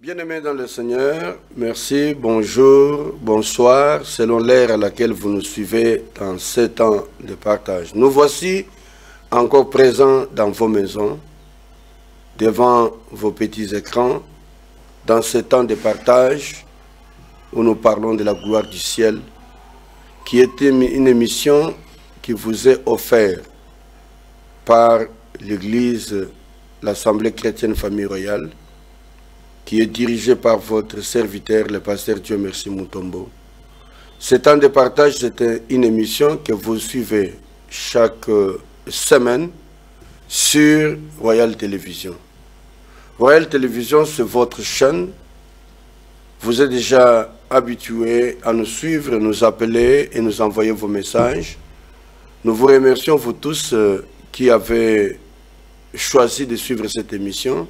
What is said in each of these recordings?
Bien-aimés dans le Seigneur, merci, bonjour, bonsoir, selon l'ère à laquelle vous nous suivez dans ce temps de partage. Nous voici encore présents dans vos maisons, devant vos petits écrans, dans ce temps de partage où nous parlons de la gloire du ciel, qui est une émission qui vous est offerte par l'Église, l'Assemblée chrétienne famille royale, qui est dirigée par votre serviteur, le pasteur Dieu Merci Mutombo. Ce temps de partage, c'est une émission que vous suivez chaque semaine sur Royal Télévision. Royal Télévision, c'est votre chaîne. Vous êtes déjà habitués à nous suivre, nous appeler et nous envoyer vos messages. Nous vous remercions, vous tous qui avez choisi de suivre cette émission.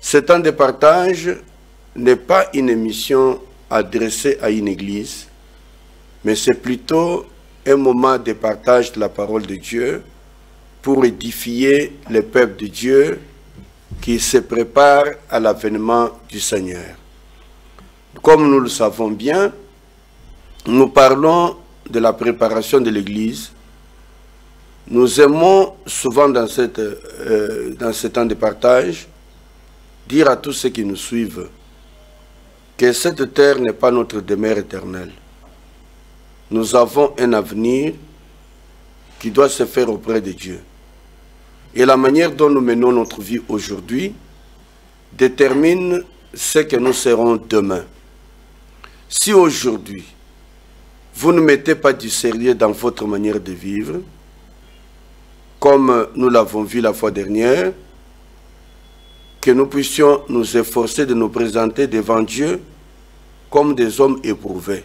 Ce temps de partage n'est pas une émission adressée à une église, mais c'est plutôt un moment de partage de la parole de Dieu pour édifier le peuple de Dieu qui se prépare à l'avènement du Seigneur. Comme nous le savons bien, nous parlons de la préparation de l'église. Nous aimons souvent dans ce temps de partage dire à tous ceux qui nous suivent que cette terre n'est pas notre demeure éternelle. Nous avons un avenir qui doit se faire auprès de Dieu. Et la manière dont nous menons notre vie aujourd'hui détermine ce que nous serons demain. Si aujourd'hui, vous ne mettez pas du sérieux dans votre manière de vivre, comme nous l'avons vu la fois dernière, que nous puissions nous efforcer de nous présenter devant Dieu comme des hommes éprouvés,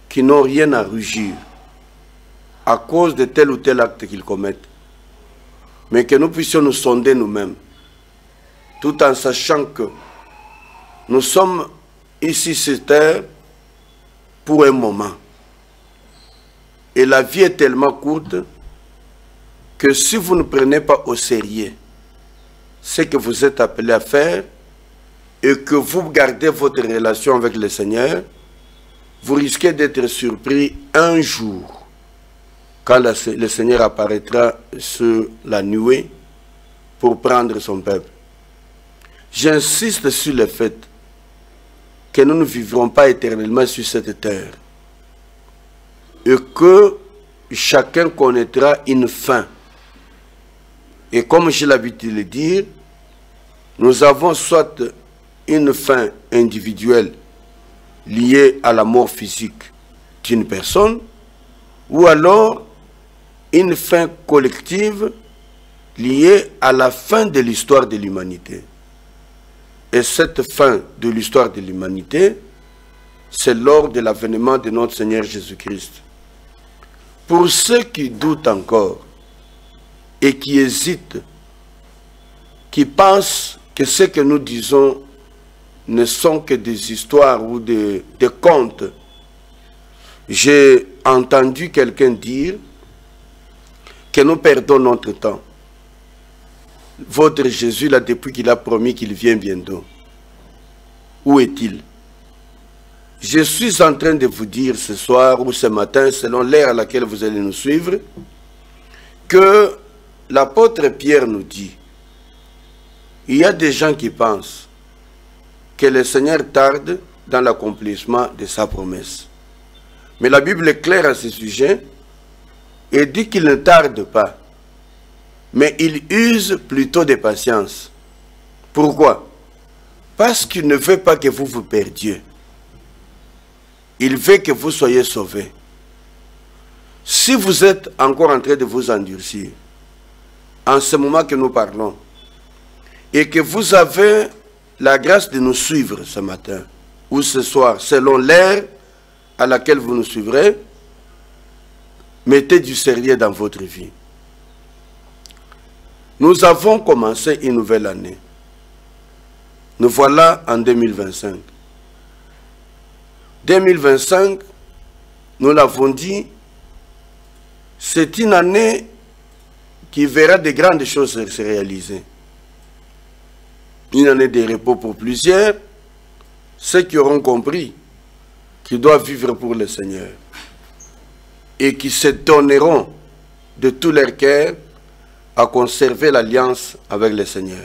qui n'ont rien à rougir à cause de tel ou tel acte qu'ils commettent, mais que nous puissions nous sonder nous-mêmes, tout en sachant que nous sommes ici sur terre pour un moment. Et la vie est tellement courte que si vous ne prenez pas au sérieux ce que vous êtes appelé à faire et que vous gardez votre relation avec le Seigneur, vous risquez d'être surpris un jour quand le Seigneur apparaîtra sur la nuée pour prendre son peuple. J'insiste sur le fait que nous ne vivrons pas éternellement sur cette terre et que chacun connaîtra une fin. Et comme j'ai l'habitude de le dire, nous avons soit une fin individuelle liée à la mort physique d'une personne, ou alors une fin collective liée à la fin de l'histoire de l'humanité. Et cette fin de l'histoire de l'humanité, c'est lors de l'avènement de notre Seigneur Jésus-Christ. Pour ceux qui doutent encore et qui hésitent, qui pensent que ce que nous disons ne sont que des histoires ou des contes. J'ai entendu quelqu'un dire que nous perdons notre temps. Votre Jésus, là, depuis qu'il a promis qu'il vient bientôt, où est-il? Je suis en train de vous dire ce soir ou ce matin, selon l'ère à laquelle vous allez nous suivre, que l'apôtre Pierre nous dit, il y a des gens qui pensent que le Seigneur tarde dans l'accomplissement de sa promesse. Mais la Bible est claire à ce sujet et dit qu'il ne tarde pas, mais il use plutôt de patience. Pourquoi? Parce qu'il ne veut pas que vous vous perdiez. Il veut que vous soyez sauvés. Si vous êtes encore en train de vous endurcir, en ce moment que nous parlons, et que vous avez la grâce de nous suivre ce matin ou ce soir, selon l'ère à laquelle vous nous suivrez, mettez du sérieux dans votre vie. Nous avons commencé une nouvelle année. Nous voilà en 2025. 2025, nous l'avons dit, c'est une année qui verra de grandes choses se réaliser. une année de repos pour plusieurs, ceux qui auront compris qu'ils doivent vivre pour le Seigneur et qui se donneront de tout leur cœur à conserver l'alliance avec le Seigneur.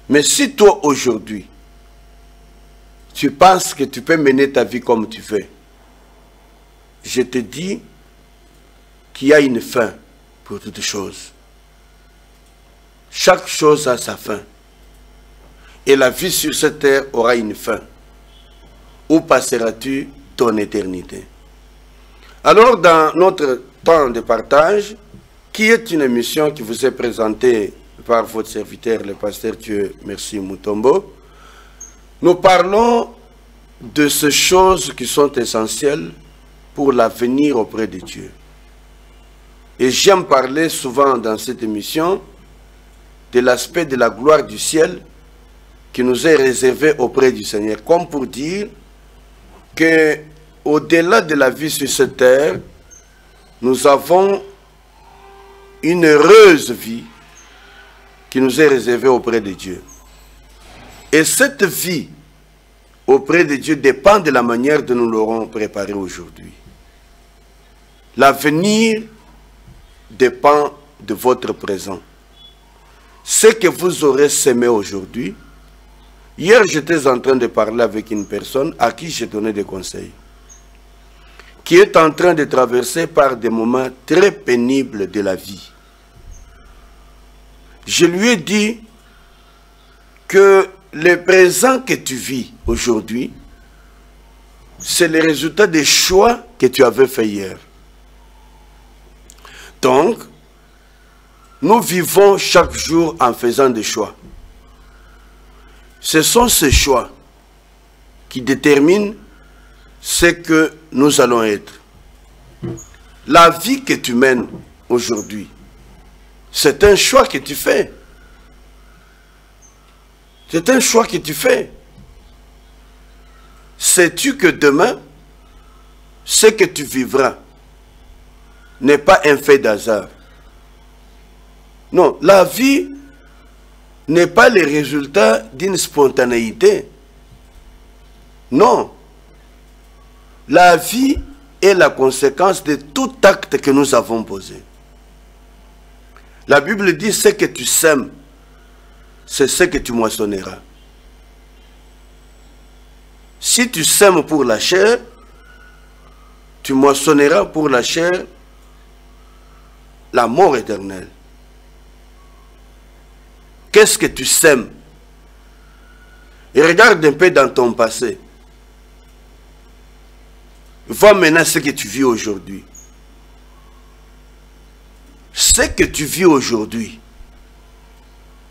Mais si toi aujourd'hui, tu penses que tu peux mener ta vie comme tu veux, je te dis qu'il y a une fin pour toutes choses. Chaque chose a sa fin. Et la vie sur cette terre aura une fin. Où passeras-tu ton éternité? Alors, dans notre temps de partage, qui est une émission qui vous est présentée par votre serviteur, le pasteur Dieu Merci Mutombo, nous parlons de ces choses qui sont essentielles pour l'avenir auprès de Dieu. Et j'aime parler souvent dans cette émission de l'aspect de la gloire du ciel qui nous est réservé auprès du Seigneur, comme pour dire que au-delà de la vie sur cette terre, nous avons une heureuse vie qui nous est réservée auprès de Dieu. Et cette vie auprès de Dieu dépend de la manière dont nous l'aurons préparée aujourd'hui. L'avenir dépend de votre présent. Ce que vous aurez semé aujourd'hui, hier j'étais en train de parler avec une personne à qui j'ai donné des conseils, qui est en train de traverser par des moments très pénibles de la vie. Je lui ai dit que le présent que tu vis aujourd'hui, c'est le résultat des choix que tu avais fait hier. Donc, nous vivons chaque jour en faisant des choix. Ce sont ces choix qui déterminent ce que nous allons être. La vie que tu mènes aujourd'hui, c'est un choix que tu fais. C'est un choix que tu fais. Sais-tu que demain, ce que tu vivras n'est pas un fait d'hasard? Non, la vie n'est pas le résultat d'une spontanéité. Non. La vie est la conséquence de tout acte que nous avons posé. La Bible dit, ce que tu sèmes, c'est ce que tu moissonneras. Si tu sèmes pour la chair, tu moissonneras pour la chair la mort éternelle. Qu'est-ce que tu sèmes? Et regarde un peu dans ton passé. Vois maintenant ce que tu vis aujourd'hui. Ce que tu vis aujourd'hui,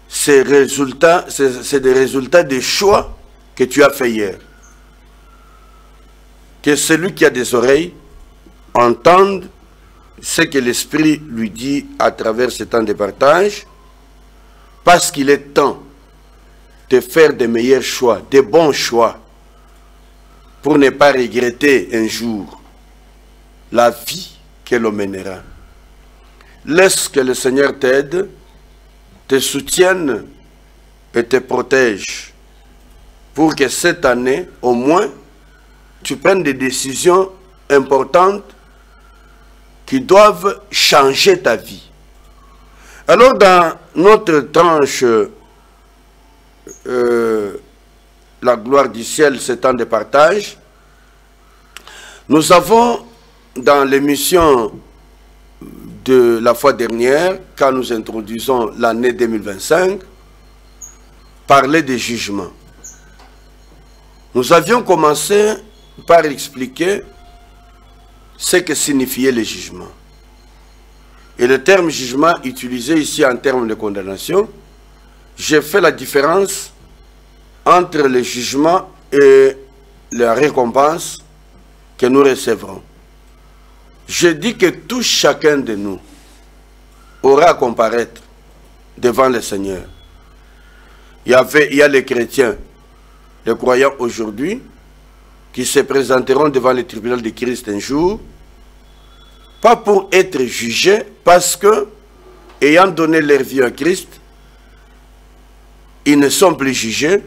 c'est des résultats des choix que tu as fait hier. Que celui qui a des oreilles entende ce que l'Esprit lui dit à travers ce temps de partage, parce qu'il est temps de faire de meilleurs choix, de bons choix, pour ne pas regretter un jour la vie que l'on mènera. Laisse que le Seigneur t'aide, te soutienne et te protège, pour que cette année, au moins, tu prennes des décisions importantes qui doivent changer ta vie. Alors, dans notre tranche, la gloire du ciel, ce temps de partage, nous avons, dans l'émission de la fois dernière, quand nous introduisons l'année 2025, parlé des jugements. Nous avions commencé par expliquer ce que signifiait le jugement. Et le terme jugement utilisé ici en termes de condamnation, j'ai fait la différence entre le jugement et la récompense que nous recevrons. Je dis que tout chacun de nous aura à comparaître devant le Seigneur. Il y a les chrétiens, les croyants aujourd'hui, qui se présenteront devant le tribunal de Christ un jour, pas pour être jugés, parce que, ayant donné leur vie à Christ, ils ne sont plus jugés,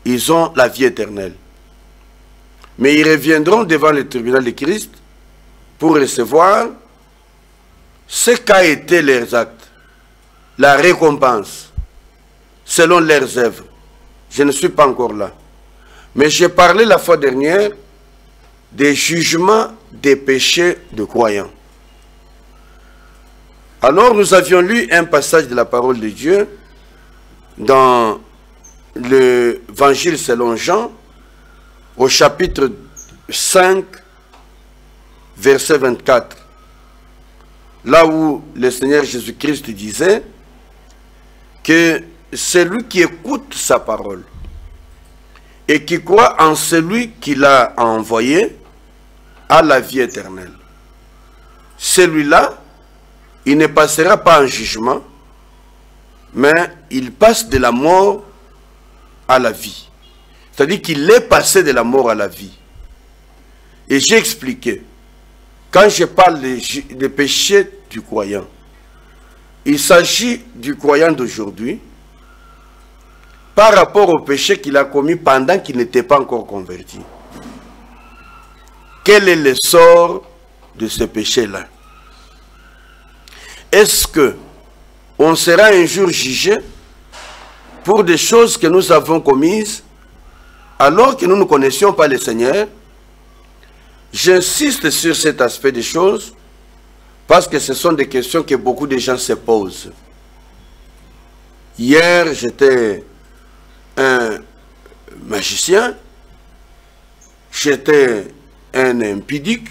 ils ont la vie éternelle. Mais ils reviendront devant le tribunal de Christ pour recevoir ce qu'a été leurs actes, la récompense, selon leurs œuvres. Je ne suis pas encore là. Mais j'ai parlé la fois dernière des jugements des péchés de croyants. Alors nous avions lu un passage de la parole de Dieu dans l'évangile selon Jean, au chapitre 5, verset 24. Là où le Seigneur Jésus-Christ disait que celui qui écoute sa parole et qui croit en celui qui l'a envoyé a la vie éternelle. Celui-là, il ne passera pas en jugement, mais il passe de la mort à la vie. C'est-à-dire qu'il est passé de la mort à la vie. Et j'ai expliqué, quand je parle des péchés du croyant, il s'agit du croyant d'aujourd'hui par rapport au péché qu'il a commis pendant qu'il n'était pas encore converti. Quel est le sort de ce péché-là? Est-ce que on sera un jour jugé pour des choses que nous avons commises alors que nous ne connaissions pas le Seigneur? J'insiste sur cet aspect des choses parce que ce sont des questions que beaucoup de gens se posent. Hier, j'étais un magicien, j'étais un impudique,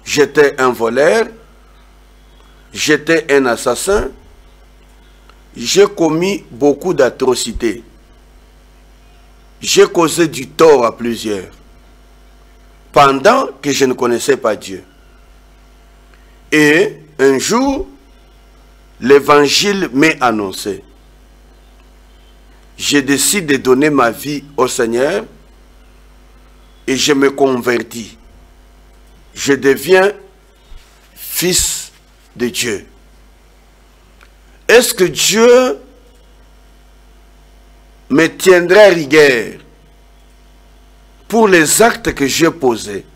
j'étais un voleur, j'étais un assassin, j'ai commis beaucoup d'atrocités. J'ai causé du tort à plusieurs, pendant que je ne connaissais pas Dieu. Et un jour, l'évangile m'est annoncé. Je décide de donner ma vie au Seigneur et je me convertis. Je deviens fils de Dieu. Est-ce que Dieu me tiendra rigueur pour les actes que j'ai posés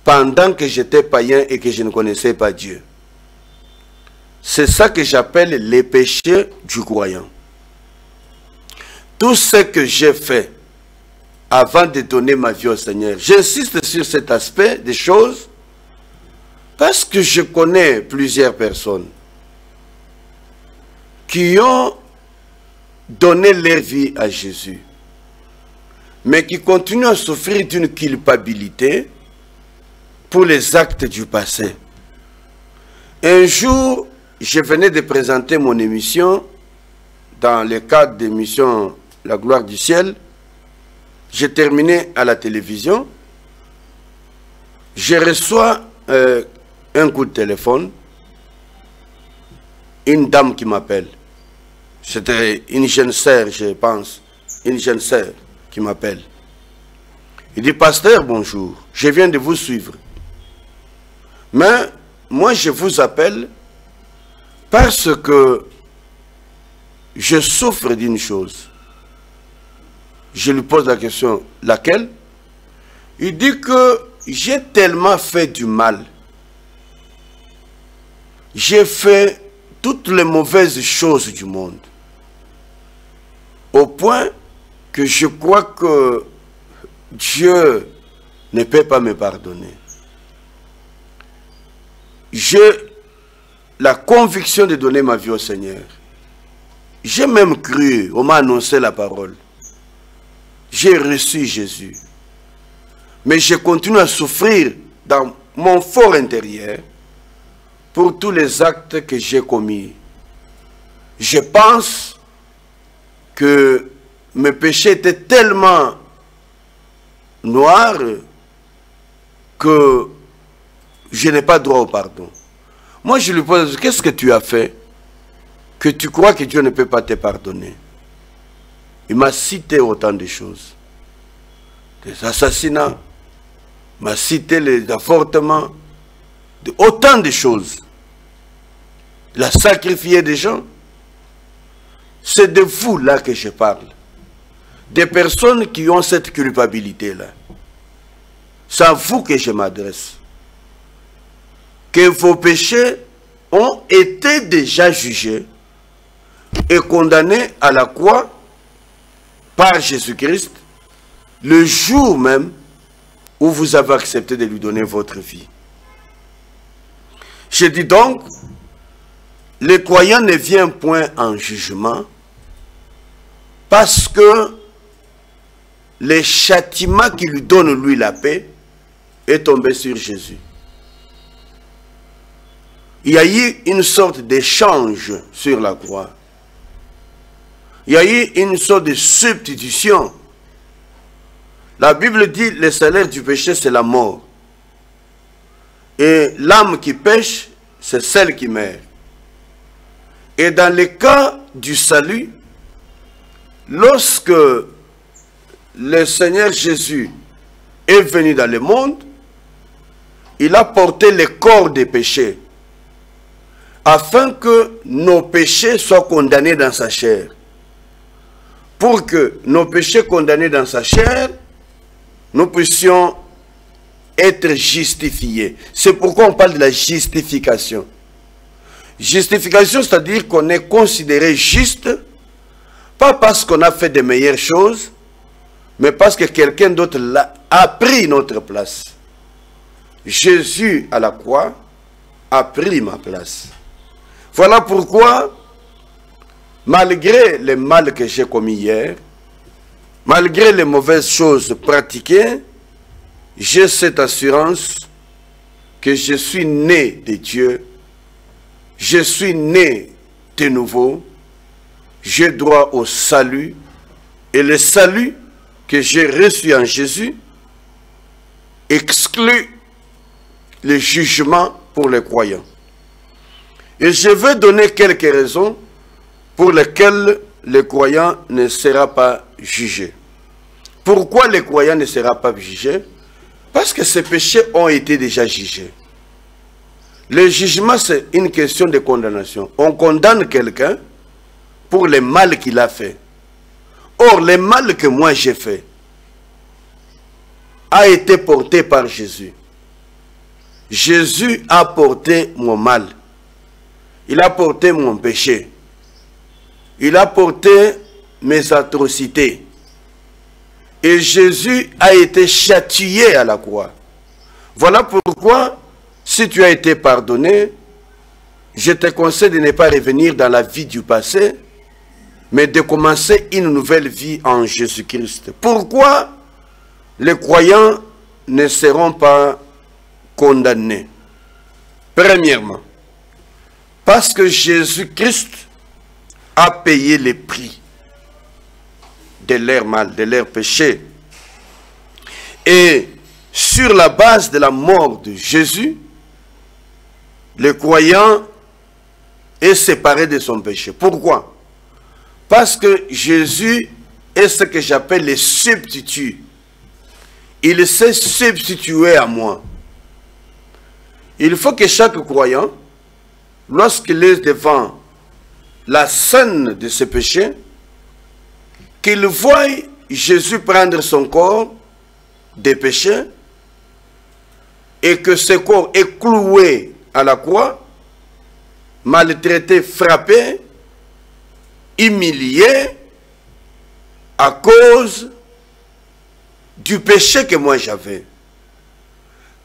pendant que j'étais païen et que je ne connaissais pas Dieu? C'est ça que j'appelle les péchés du croyant. Tout ce que j'ai fait avant de donner ma vie au Seigneur, j'insiste sur cet aspect des choses parce que je connais plusieurs personnes qui ont donné leur vie à Jésus, mais qui continuent à souffrir d'une culpabilité pour les actes du passé. Un jour, je venais de présenter mon émission dans le cadre de l'émission La gloire du ciel. J'ai terminé à la télévision. Je reçois un coup de téléphone. Une dame qui m'appelle. C'était une jeune sœur, je pense. Une jeune sœur qui m'appelle. Il dit, pasteur, bonjour. Je viens de vous suivre. Mais moi, je vous appelle parce que je souffre d'une chose. Je lui pose la question, laquelle? Il dit que j'ai tellement fait du mal. J'ai fait toutes les mauvaises choses du monde. Au point que je crois que Dieu ne peut pas me pardonner. J'ai la conviction de donner ma vie au Seigneur. J'ai même cru, on m'a annoncé la parole. J'ai reçu Jésus. Mais je continue à souffrir dans mon fort intérieur pour tous les actes que j'ai commis. Je pense que mes péchés étaient tellement noirs que je n'ai pas droit au pardon. Moi, je lui pose, qu'est-ce que tu as fait que tu crois que Dieu ne peut pas te pardonner? Il m'a cité autant de choses. Des assassinats, il m'a cité les avortements, autant de choses. Il a sacrifié des gens. C'est de vous là que je parle. Des personnes qui ont cette culpabilité-là. C'est à vous que je m'adresse. Que vos péchés ont été déjà jugés et condamnés à la croix par Jésus-Christ le jour même où vous avez accepté de lui donner votre vie. Je dis donc, le croyant ne vient point en jugement parce que le châtiment qui lui donne lui la paix est tombé sur Jésus. Il y a eu une sorte d'échange sur la croix. Il y a eu une sorte de substitution. La Bible dit le salaire du péché c'est la mort. Et l'âme qui pêche, c'est celle qui meurt. Et dans le cas du salut, lorsque le Seigneur Jésus est venu dans le monde, il a porté le corps des péchés, afin que nos péchés soient condamnés dans sa chair. Pour que nos péchés condamnés dans sa chair, nous puissions être justifiés. C'est pourquoi on parle de la justification. Justification, c'est-à-dire qu'on est considéré juste, pas parce qu'on a fait de meilleures choses, mais parce que quelqu'un d'autre a pris notre place. Jésus à la croix a pris ma place. Voilà pourquoi, malgré le mal que j'ai commis hier, malgré les mauvaises choses pratiquées, j'ai cette assurance que je suis né de Dieu, je suis né de nouveau, j'ai droit au salut, et le salut que j'ai reçu en Jésus exclut le jugement pour les croyants. Et je vais donner quelques raisons pour lesquelles le croyant ne sera pas jugé. Pourquoi le croyant ne sera pas jugé? Parce que ces péchés ont été déjà jugés. Le jugement, c'est une question de condamnation. On condamne quelqu'un pour le mal qu'il a fait. Or, le mal que moi j'ai fait a été porté par Jésus. Jésus a porté mon mal. Il a porté mon péché. Il a porté mes atrocités. Et Jésus a été châtié à la croix. Voilà pourquoi, si tu as été pardonné, je te conseille de ne pas revenir dans la vie du passé, mais de commencer une nouvelle vie en Jésus-Christ. Pourquoi les croyants ne seront pas condamnés? Premièrement, parce que Jésus-Christ a payé le prix de leur mal, de leur péché. Et sur la base de la mort de Jésus, le croyant est séparé de son péché. Pourquoi? Parce que Jésus est ce que j'appelle le substitut. Il s'est substitué à moi. Il faut que chaque croyant, lorsqu'il est devant la scène de ses péchés, qu'il voie Jésus prendre son corps des péchés et que ce corps est cloué à la croix, maltraité, frappé, humilié à cause du péché que moi j'avais.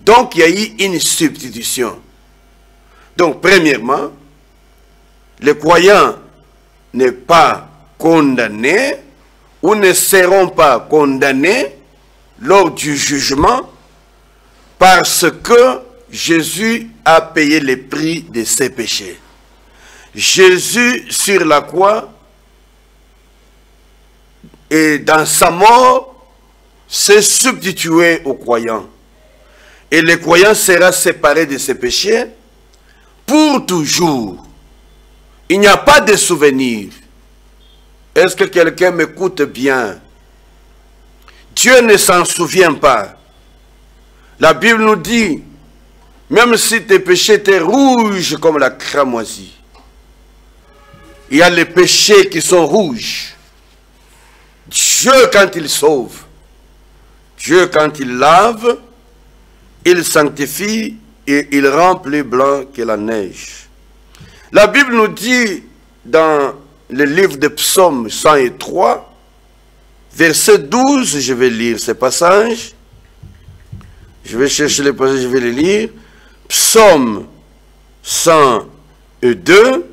Donc il y a eu une substitution. Donc premièrement, le croyant n'est pas condamné ou ne seront pas condamnés lors du jugement parce que Jésus a payé le prix de ses péchés. Jésus sur la croix et dans sa mort s'est substitué aux croyants. Et le croyant sera séparé de ses péchés pour toujours. Il n'y a pas de souvenir. Est-ce que quelqu'un m'écoute bien? Dieu ne s'en souvient pas. La Bible nous dit, même si tes péchés étaient rouges comme la cramoisie, il y a les péchés qui sont rouges. Dieu, quand il sauve, Dieu, quand il lave, il sanctifie et il rend plus blanc que la neige. La Bible nous dit dans le livre de Psaume 103, verset 12, je vais lire ce passage. Je vais chercher les passages, je vais les lire. Psaume 102,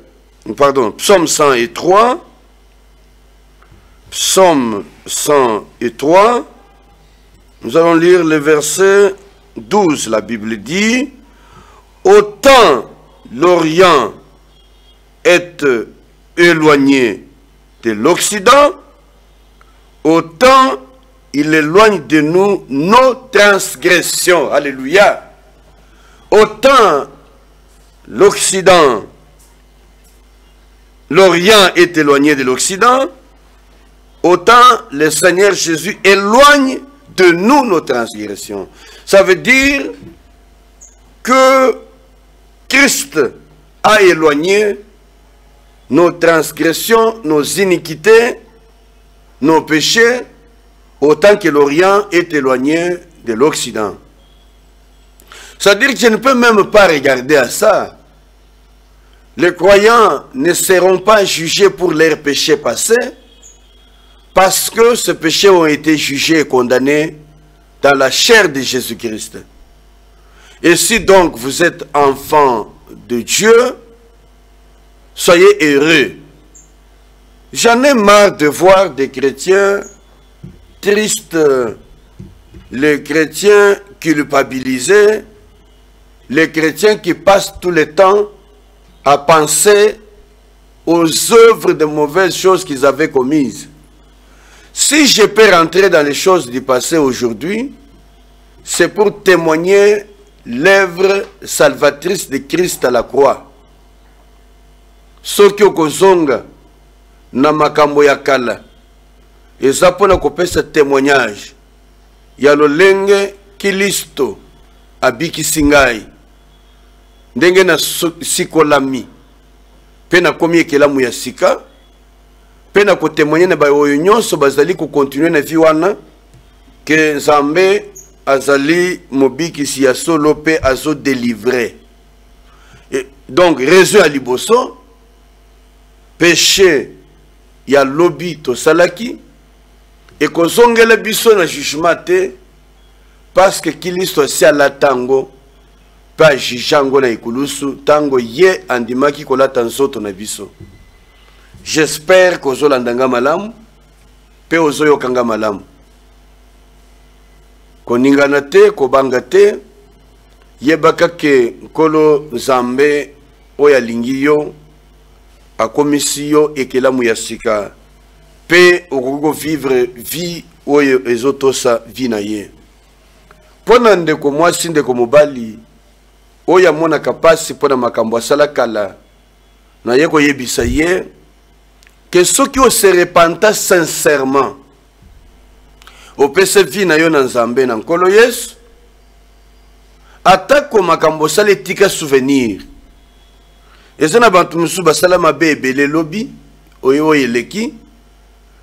pardon, Psaume 103, Psaume 103, nous allons lire le verset 12, la Bible dit, « Autant l'Orient est éloigné de l'Occident, autant il éloigne de nous nos transgressions. » Alléluia. Autant l'Occident, l'Orient est éloigné de l'Occident, autant le Seigneur Jésus éloigne de nous nos transgressions. Ça veut dire que Christ a éloigné nos transgressions, nos iniquités, nos péchés, autant que l'Orient est éloigné de l'Occident. C'est-à-dire que je ne peux même pas regarder à ça. Les croyants ne seront pas jugés pour leurs péchés passés, parce que ces péchés ont été jugés et condamnés dans la chair de Jésus-Christ. Et si donc vous êtes enfant de Dieu, soyez heureux. J'en ai marre de voir des chrétiens tristes, les chrétiens culpabilisés, les chrétiens qui passent tout le temps à penser aux œuvres de mauvaises choses qu'ils avaient commises. Si je peux rentrer dans les choses du passé aujourd'hui, c'est pour témoigner l'œuvre salvatrice de Christ à la croix. Soki okozonga na makambo ya kala, eza pona kopesa témoignage ya lolenge Kristo abikisi ngai ndenge na sikolami pe na komi ekelamu ya sika pe na kotémoigner na baoyo nyonso bazali ko continuer na vie wana ke Nzambe azali mobikisi ya solo pe azo délivrer. Donc raison à liboso péché ya lobi to salaki et kozongela biso na jugement te parce que Kristo si ala tango pa jijango na ikulusu tango ye andimaki kolata nzoto na biso. J'espère que ozolandanga malamu pe ozoyokanga malamu. Koningana te, kobanga te, yebaka ke nkolo Nzambe oya lingi yo akomisi yo ekelamu ya sika pe okoko vivre vie oyo ezotosa vie na ye. Pona ndeko mwasi ndeko mobali oya mona kapasi pona makambo asala kala na ye koyebisa ye que soki o se repenta sincèrement o pese vie na yo na Nzambe na nkolo Yesu atako makambo sala etika souvenir eza na bantu musu basala mabe ebele lobi oyo eleki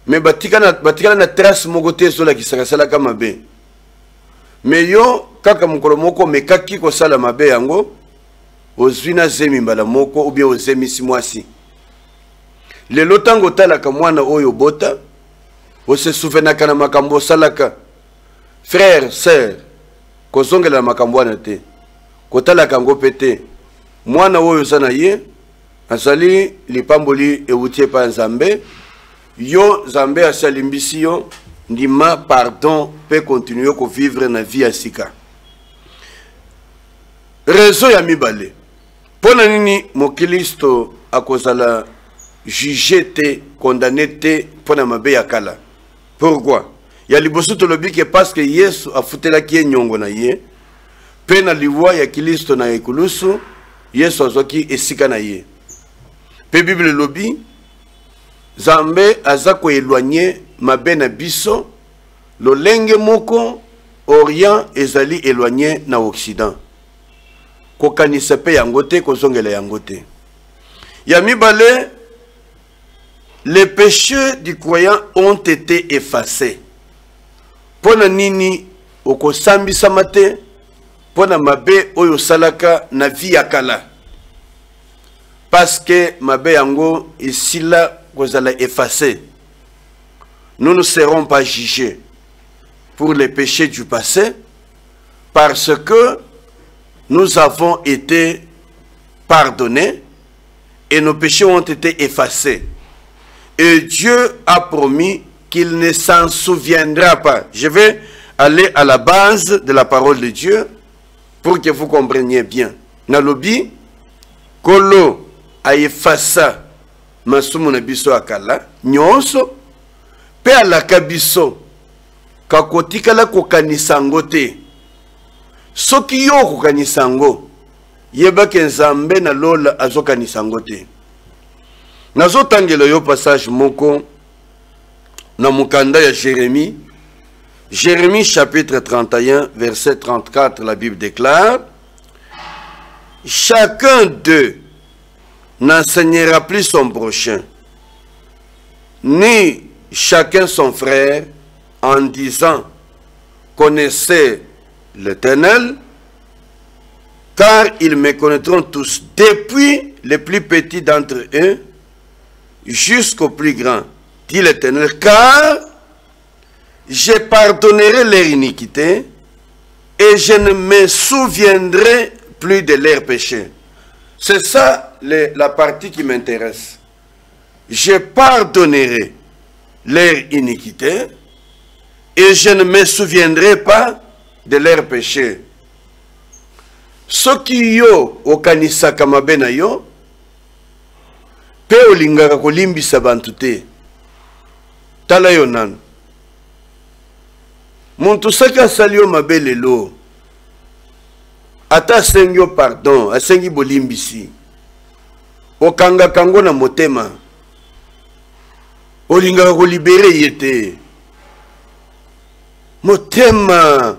me batikala na trace moko te ezolakisaka salaka mabe me yo kaka mokolo moko mekaki kosala mabe yango ozwi na zemi mbala moko ou bien ozemisi mwasi. Lelo tango talaka mwana oyo bota ose souvenaka na makambo salaka frère sœur kozongela makambo wana te kotalaka ngo pete mwana oyo sana ye asali lipamboli ewutie pa Nzambe yo Nzambe asalimbisi yo ndima pardon pe continuer ko vivre na vie asika. Raison ya mibale pona nini mokristo akozala jugé te, condamné te, pona mabe ya kala. Pourquoi? Ya liboso tolobi ke parce que Yesu afutela ki nyongo na ye, pe na liwa ya Kristo na ekulusu, Yesu azwaki esika na ye. Pe Bible lobi, Nzambe aza ko éloigner mabe na biso, lolenge moko Orient ezali éloigné na Occident. Kokanisa pe yango te, kozongela yango te. Ya mibale les péchés du croyant ont été effacés. Pona nini okosambisa mate, pona mabe oyo salaka na vie akala. Parce que mabe yango ici là kozala effacé. Nous ne serons pas jugés pour les péchés du passé parce que nous avons été pardonnés et nos péchés ont été effacés. Et Dieu a promis qu'il ne s'en souviendra pas. Je vais aller à la base de la parole de Dieu pour que vous compreniez bien. Nalobi, kolo a effacé masumu na biso akala, nyonso, pe alaka biso, kakotikala kokanisango te. Soki yo kokanisango, yeba ke Nzambe na lola azokanisango te. Nazo tangelo yo passage moko na mukanda ya Jérémie. Jérémie chapitre 31 verset 34, la Bible déclare: chacun d'eux n'enseignera plus son prochain, ni chacun son frère, en disant: connaissez l'Éternel, car ils me connaîtront tous, depuis les plus petits d'entre eux jusqu'au plus grand, dit l'Éternel, car je pardonnerai leur iniquité et je ne me souviendrai plus de leurs péchés. C'est ça la partie qui m'intéresse. Je pardonnerai leur iniquité et je ne me souviendrai pas de leurs péchés. Soki yo okanisaka mabe na yo, pe olingaka kolimbisa bantu te, tala yo nanu. Muntu saki asali yo mabe lelo, ata asengi yo pardon, asengi bolimbisi, okanga kango na motema, olingaka kolibere ye te. Motema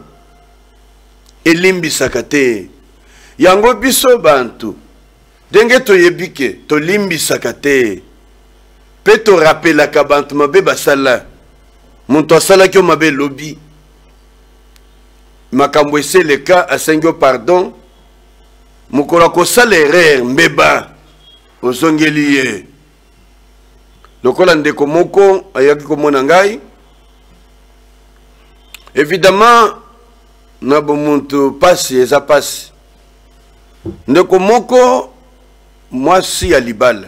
elimbisaka te. Yango biso bantu denge toyebike tolimbisaka te, pe to rappelaka bantu mabe basala. Muntu asalaki yo mabe lobi, makambo eseleka asengi yo pardon, mukolo akosala erreur mbeba ozongeli ye. Lokola ndeko moko ayaki komona ngai, évidemment na bomuntu pasi eza pasi. Ndeko moko mwasi ya libala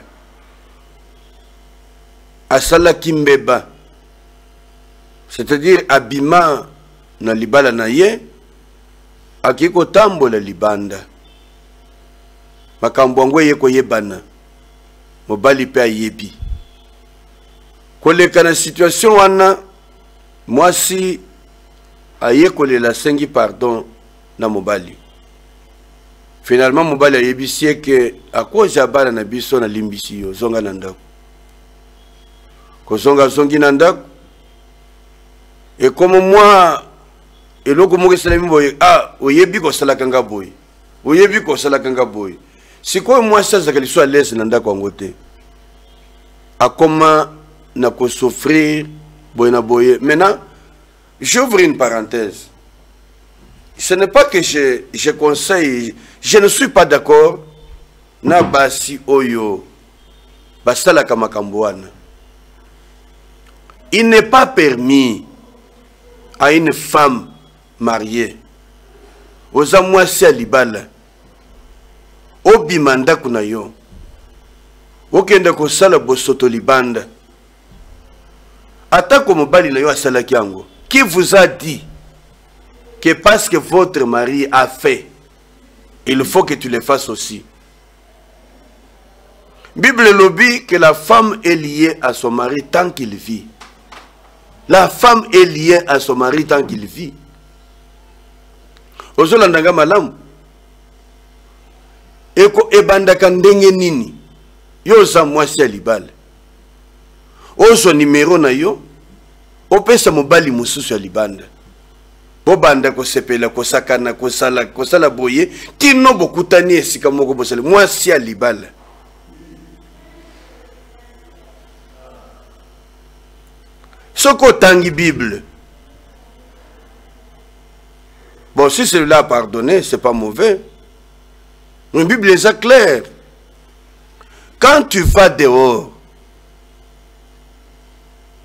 asalaki mbeba, c'est-à-dire abima na libala na ye, akiko tambola libanda, makambo yango ye koyebana, mobali pe ayebi. Koleka na situation wana, mwasi aye kolela sengi pardon na mobali. Finalement mobali ayebisi ke akoza bana na biso na limbisi yo zonga na ndako. Kozonga zongi na ndako. Et comme moi, et loko mo kesala mboye, ah oyebi ko sala kanga boy. Oyebi ko sala kanga boy. Si ko moi ça zakali so à l'aise na ndako ngote. Akoma na ko souffrir boy na boye. Maintenant, j'ouvre une parenthèse. Ce n'est pas que je conseille, je ne suis pas d'accord na basi oyo basala kamakamboana. Il n'est pas permis à une femme mariée oza mwasi ya libala obimanda kuna yo okenda kosala bosoto libanda atako mobali na yo asalaki yango. Qui vous a dit que parce que votre mari a fait, il faut que tu le fasses aussi? Bible lobby que la femme est liée à son mari tant qu'il vit. La femme est liée à son mari tant qu'il vit. Ozolandanga malamu. Eko ebandaka ndenge nini yo za mwasi ya libala. Ozo numéro na yo opesa mobali mususu ya libanda. Bobanda kosepela kosakana kosala boye tino bokutani esika moko bosala mwasi ya libala. Soko tangi Bible. Bon, si celui-là a pardonné, c'est pas mauvais. La Bible est claire. Quand tu vas dehors,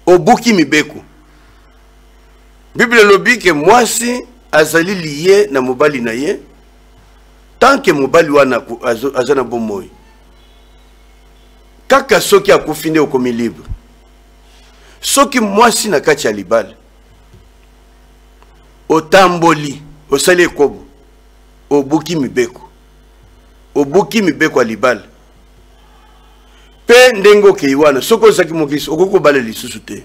au Buki Mibeko, Bible lobby que moi si azali lié na mobali na ye, tant que mobali wana azana bomoy. Kaka soki akufinde okomi libre. Soki moi si na kati ya libala. Otamboli, osali ekobo, obuki mibeko. Obuki mibeko a libala. Pe ndengo ke wana, soko saki mokisi okoko bala lisusu te.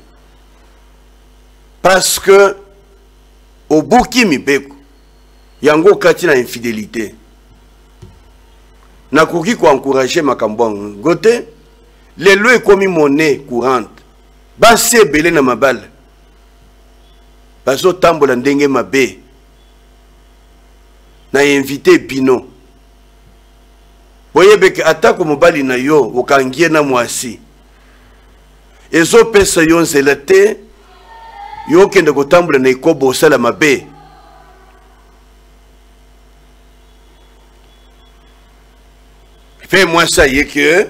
Parce que au buki mibeko yango kati na infidélité. Na koki ko encourager makambo ngote les lois comme monnaie courante. Base belé na mabala. Baso tambola ndenge mabe. Na invité bino. Boyebe ke atako mobali na yo okangie na mwasi. Ezo pesa yo nzela te. Yo kende kotambola na ikobo osala mabe. Fait moi ça y est que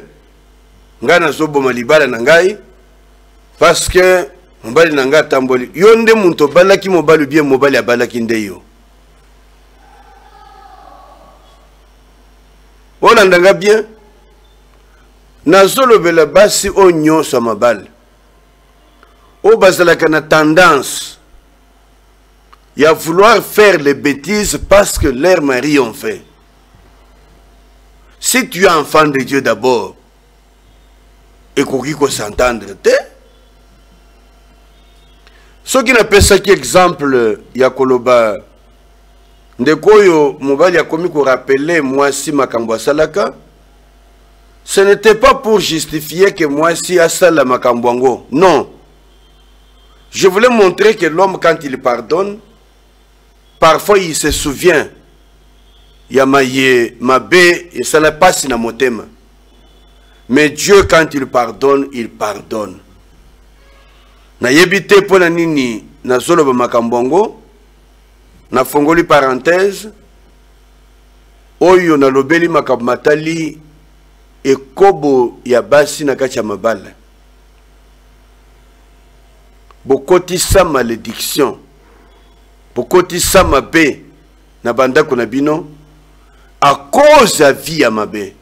ngana zoboma libala na ngai parce que mobali na ngai tamboli yo nde muntu balaki mobali bien mobali abalaki nde yo. Ola ndanga bien nazolobela basi o nyonso mabali. O bazalaka na tendance à vouloir faire les bêtises parce que leurs maris ont fait. Si tu es enfant de Dieu d'abord, et qu'on puisse s'entendre, ce qui n'a pas ça qui exemple, Yakoloba, Ndekoyo, Mobali a commis qu'on rappelait moi si Makambo Salaka, ce n'était pas pour justifier que moi si Asala Makambwango. Non. Je voulais montrer que l'homme, quand il pardonne, parfois il se souvient. Yamaye, Mabé, et ça n'a pas si na motema. Mais Dieu, quand il pardonne, il pardonne. Na yebite po na nini na zoloba makambongo, na fongoli parenthèse, oyo na lobeli makamatali, e kobo ya basi na kati ya mabala. Bokoti sa malédiction, bokoti sa mabe, na banda konabino, à cause de la vie à ma bé.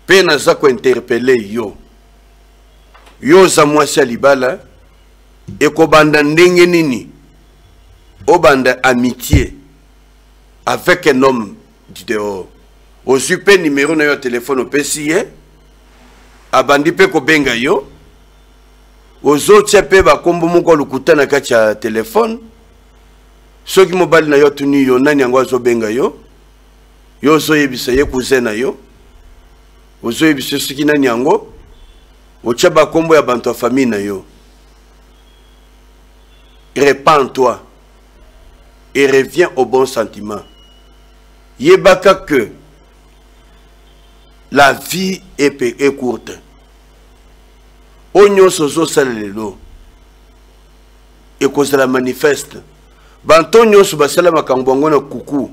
Pe naza ko interpeller yo. Yo za mwasi alibala e ko banda ndenge nini. O banda amitié avec un homme du dehors. Au super numéro na yo téléphone au PCA. Abandi pe ko benga yo. Ozo tia pe ba kombo moko lukuta na kati ya téléphone. Soki mobali na yo tuni yo nani yango azo benga yo. Yo zo yebisa ye kuzena yo. Ozo yebisa soki nani yango. Otia ba kombo ya bantu famille na yo. Répands-toi et reviens au bon sentiment. Yebaka que la vie est courte. Onyo sozo salelo. Et cause la manifeste. Bantonyo subasala makambongo na kuku.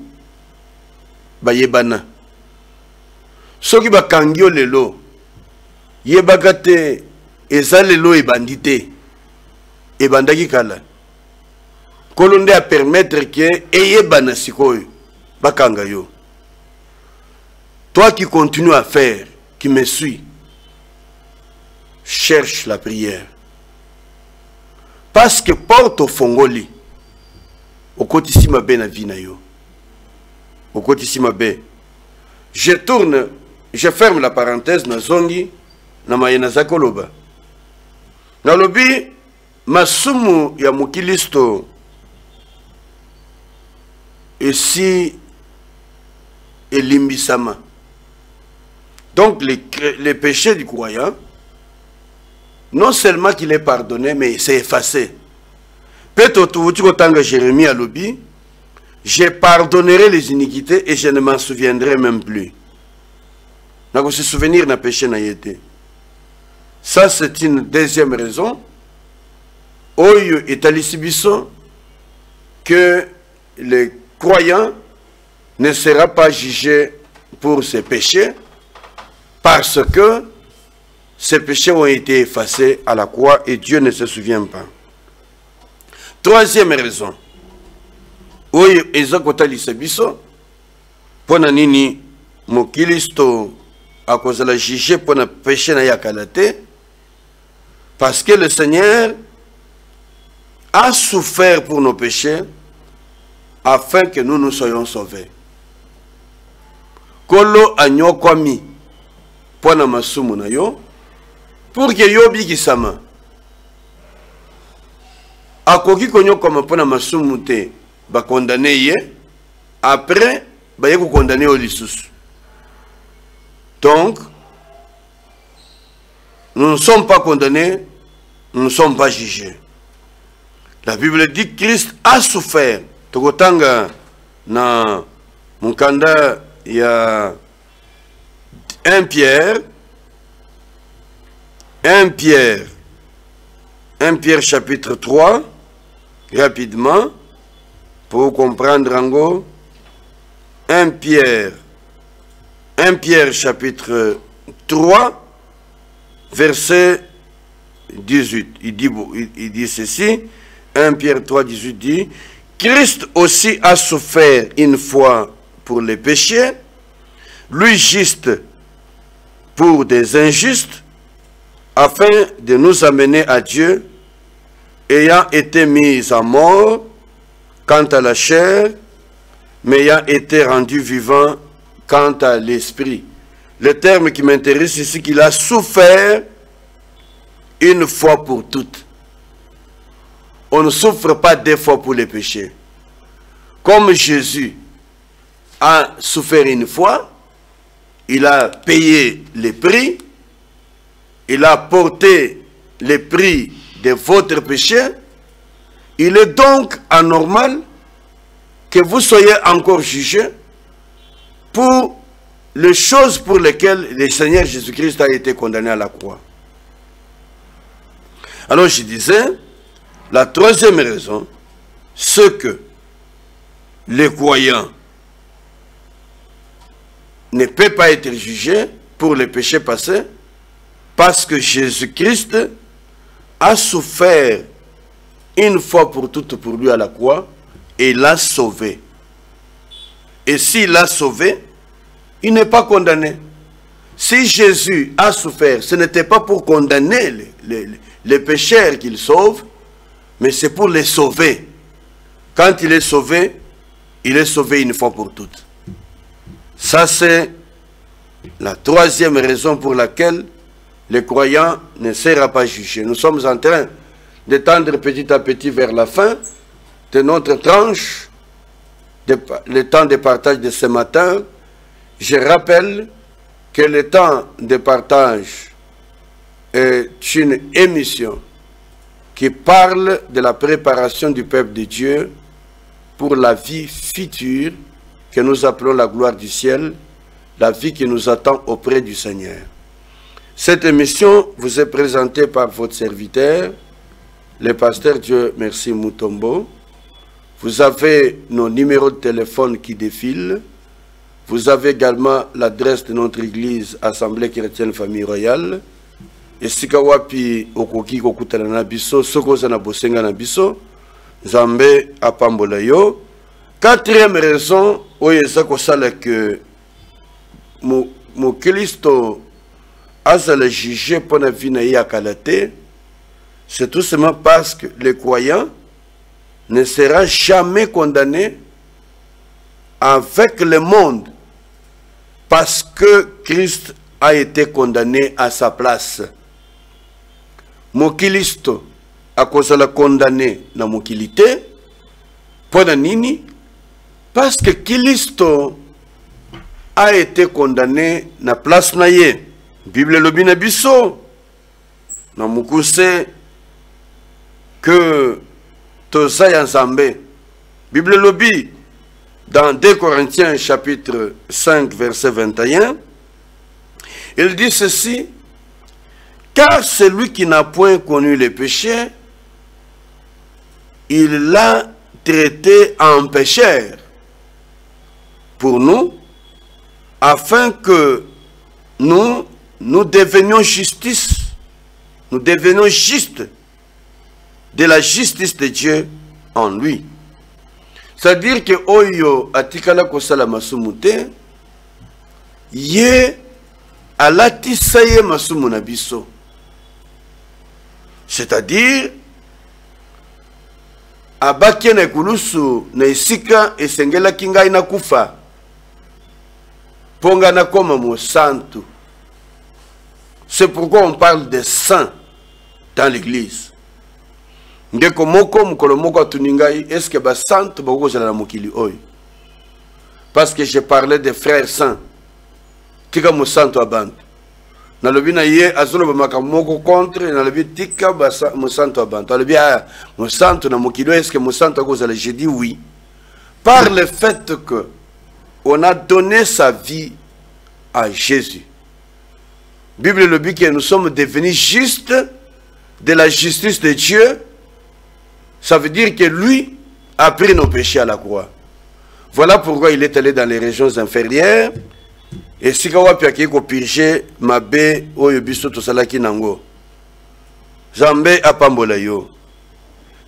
Bayebana. Soki bakangio lelo. Yebagate eza lelo ebandite. Ebandaki kala. Kolonde a permettre que eyebana sikoyo. Bakanga yo. Toi qui continues à faire, qui me suis, cherche la prière. Parce que porte au fongoli. Au côté ma ben na vie na yo. Au côté ma ben. Je tourne, je ferme la parenthèse na zongi na mayena zakoloba. Na lobi masumu ya mukilisto esi elimbisama. Donc les péchés du croyant, non seulement qu'il est pardonné, mais c'est effacé. Peut-être Jérémie à l'obi, je pardonnerai les iniquités et je ne m'en souviendrai même plus. Donc, se souvenir d'un péché n'a été. Ça, c'est une deuxième raison oyo etalisi biso que le croyant ne sera pas jugé pour ses péchés parce que ces péchés ont été effacés à la croix et Dieu ne se souvient pas. Troisième raison, oyo eza kotalisa biso pona nini mokilisto akozala jugé pona péché na yakala te, parce que le Seigneur a souffert pour nos péchés afin que nous nous soyons sauvés. Kolo anyokwami pona masumu na yo pour que yo bikisama. Akoki konyokoma pona masumu te ba condamné ye, après ba ye ko condamné au lisusu. Donc nous ne sommes pas condamnés, nous ne sommes pas jugés. La Bible dit que Christ a souffert. Tokotanga na mukanda ya 1 Pierre chapitre 3, rapidement, pour comprendre en 1 Pierre chapitre 3, verset 18. Il dit ceci, 1 Pierre 3, 18 dit, Christ aussi a souffert une fois pour les péchés, lui juste pour des injustes, afin de nous amener à Dieu, ayant été mis à mort quant à la chair, mais ayant été rendu vivant quant à l'esprit. Le terme qui m'intéresse ici, qu'il a souffert une fois pour toutes. On ne souffre pas 2 fois pour les péchés. Comme Jésus a souffert une fois, il a payé les prix, il a porté les prix de votre péché. Il est donc anormal que vous soyez encore jugés pour les choses pour lesquelles le Seigneur Jésus-Christ a été condamné à la croix. Alors je disais, la troisième raison, c'est que les croyants ne peuvent pas être jugés pour les péchés passés parce que Jésus-Christ a souffert une fois pour toutes pour lui à la croix et l'a sauvé. Et s'il l'a sauvé, il n'est pas condamné. Si Jésus a souffert, ce n'était pas pour condamner les pécheurs qu'il sauve, mais c'est pour les sauver. Quand il est sauvé une fois pour toutes. Ça, c'est la troisième raison pour laquelle le croyant ne sera pas jugé. Nous sommes en train de tendre petit à petit vers la fin de notre tranche, le temps de partage de ce matin. Je rappelle que le temps de partage est une émission qui parle de la préparation du peuple de Dieu pour la vie future que nous appelons la gloire du ciel, la vie qui nous attend auprès du Seigneur. Cette émission vous est présentée par votre serviteur, le pasteur Dieu Merci Mutombo. Vous avez nos numéros de téléphone qui défilent. Vous avez également l'adresse de notre église, Assemblée chrétienne famille royale. Et si kawapi okoki kokutana na biso, sokoza na bosenga na biso, Zambé apambola yo. Quatrième raison, oyeza kosala que mo Kristo azala jugé pour la vie na yakalate, c'est tout simplement parce que le croyant ne sera jamais condamné avec le monde parce que Christ a été condamné à sa place. Mokilisto a kozala condamné na mokilité pona nini? Parce que Kilisto a été condamné na place na ye. Bible lobi na biso na mukuse que toza ya Nzambe. Bible lobi dans 2 Corinthiens chapitre 5 verset 21, il dit ceci: car celui qui n'a point connu le péché il l'a traité en pécheur pour nous, afin que nous devenions justice, nous devenions justes de la justice de Dieu en lui. C'est-à-dire que Oyo atikala kosala masumu te, ye alatisa ye masumu na biso. C'est-à-dire, abaki na ekulusu na esika esengela kingai na kufa, ponga na koma mo santo. C'est pourquoi on parle des saints dans l'église. Ndeko moko mukolo moko atuningai, est-ce que ba santo bako jala na mokili oy? Parce que je parlais des frères saints. Tika mo santo abantu. Na lobi na ye azolo ba makamoko contre na lobi tika ba mo santo abantu. Alobi mo santo na mokili, est-ce que mo santo bako jala? Je dis oui. Par le fait que on a donné sa vie à Jésus. Bible le dit que nous sommes devenus justes de la justice de Dieu. Ça veut dire que lui a pris nos péchés à la croix. Voilà pourquoi il est allé dans les régions inférieures. Et si kawapi akiko purger mabe oyo biso to salaki nango. Zambe apambola yo.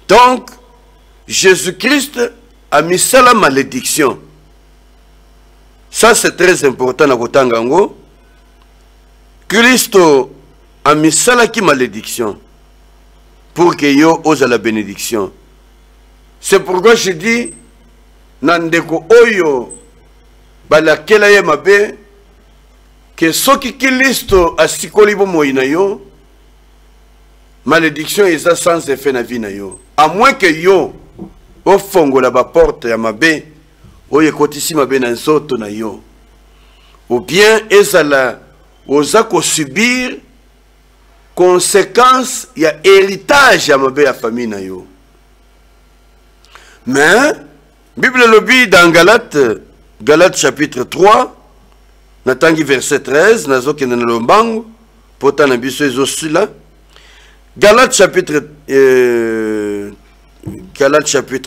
Donc Jésus-Christ a mis ça la malédiction. Ça c'est très important na kotangango. Christo a mis ça la qui malédiction pour que yo ose la bénédiction. C'est pourquoi je dis nandeko oyo balakela ye mabe que soki Christo a sikoli bomoi na yo, malédiction eza sans effet na vie na yo. À moins que yo ofongola ba porte ya mabe oyo kotisi mabe na nzoto na yo. Ou bien ezala oza ko subir conséquence ya héritage ya mabe ya famille na yo. Mais Bible lobi dans Galates chapitre 3 natangi verset 13 nazoki na lombango pota na biso ezosila. Galates chapitre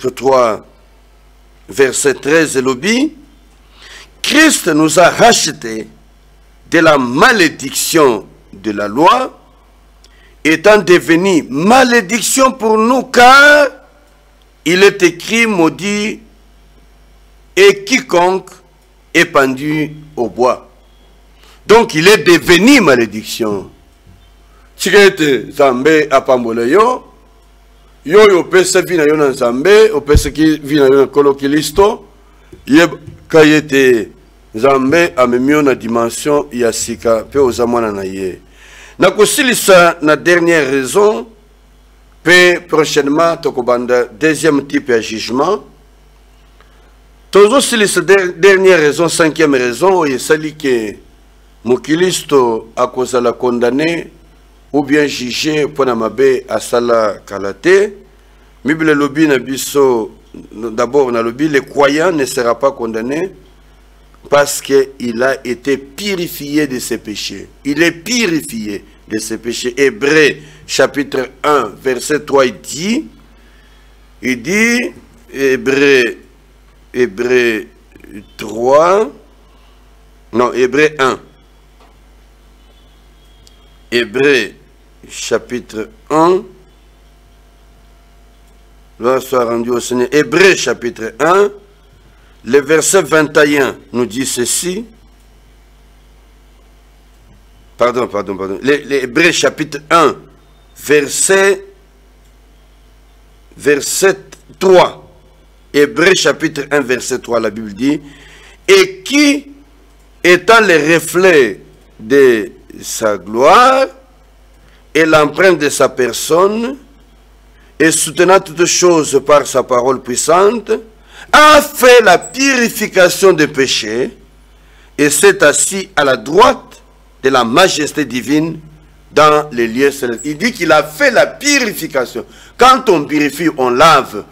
3 verset 13 lobi Christ nous a rachetés de la malédiction de la loi, étant devenu malédiction pour nous, car il est écrit, maudit et quiconque est pendu au bois. Donc il est devenu malédiction. Tirete Zambé apambola yo, yo pesa vina yo na Zambé, opesa ki vina yo na kolokilisto, yeb kayete Zambé a memio na dimension ya sika pe ozamwana na ye. Na kosilisa na dernière raison, pe prochainement tokobanda deuxième type de jugement. Tozo silisa dernière raison, cinquième raison, oye sali ke mokilisto akozala condamné ou bien jugé pour na mabe asala kalate. Bible lobi na biso d'abord na lobi le croyant ne sera pas condamné parce qu'il a été purifié de ses péchés. Il est purifié de ses péchés. Hébreux chapitre 1 verset 3 il dit Hébreux 3 non Hébreux 1 Hébreux chapitre 1 gloire soit rendue au Seigneur. Hébreux chapitre 1 le verset 21 nous dit ceci. Pardon. Les Hébreux chapitre 1 verset 3. Hébreux chapitre 1 verset 3, la Bible dit, et qui, étant le reflet de sa gloire et l'empreinte de sa personne, et soutenant toutes choses par sa parole puissante, a fait la purification des péchés et s'est assis à la droite de la majesté divine dans les lieux célestes. Il dit qu'il a fait la purification. Quand on purifie, on lave.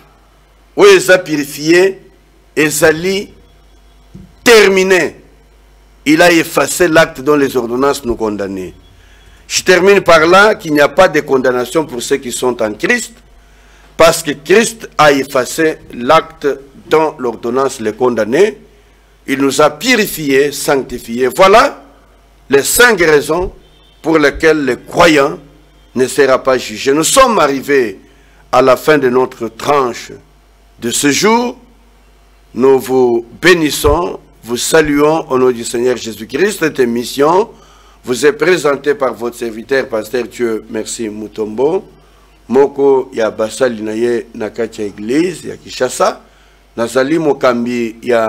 Où il a purifié, Ezali terminé. Il a effacé l'acte dont les ordonnances nous condamnaient. Je termine par là qu'il n'y a pas de condamnation pour ceux qui sont en Christ. parce que Christ a effacé l'acte dont l'ordonnance les condamnait. Il nous a purifiés, sanctifiés. Voilà les 5 raisons pour lesquelles le croyant ne sera pas jugé. Nous sommes arrivés à la fin de notre tranche de ce jour. Nous vous bénissons, vous saluons au nom du Seigneur Jésus-Christ. Cette émission vous est présentée par votre serviteur, Pasteur Dieu Merci Mutombo. Moko ya basali na ye nakati ya église ya Kinshasa. Nazali mokambi ya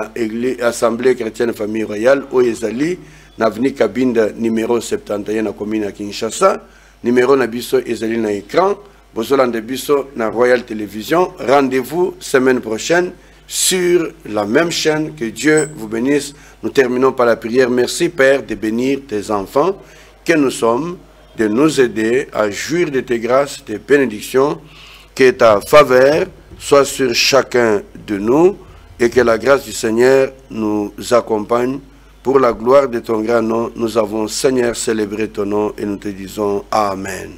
Assemblée chrétienne famille royale o ezali na avenue Kabinda numéro 71 na commune ya Kinshasa. Numéro na biso ezali na écran. Bozolande biso na Royal Télévision. Rendez-vous semaine prochaine sur la même chaîne. Que Dieu vous bénisse. Nous terminons par la prière. Merci Père de bénir tes enfants que nous sommes, de nous aider à jouir de tes grâces, tes bénédictions, que ta faveur soit sur chacun de nous et que la grâce du Seigneur nous accompagne. Pour la gloire de ton grand nom, nous avons, Seigneur, célébré ton nom et nous te disons Amen.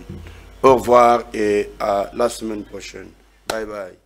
Au revoir et à la semaine prochaine. Bye bye.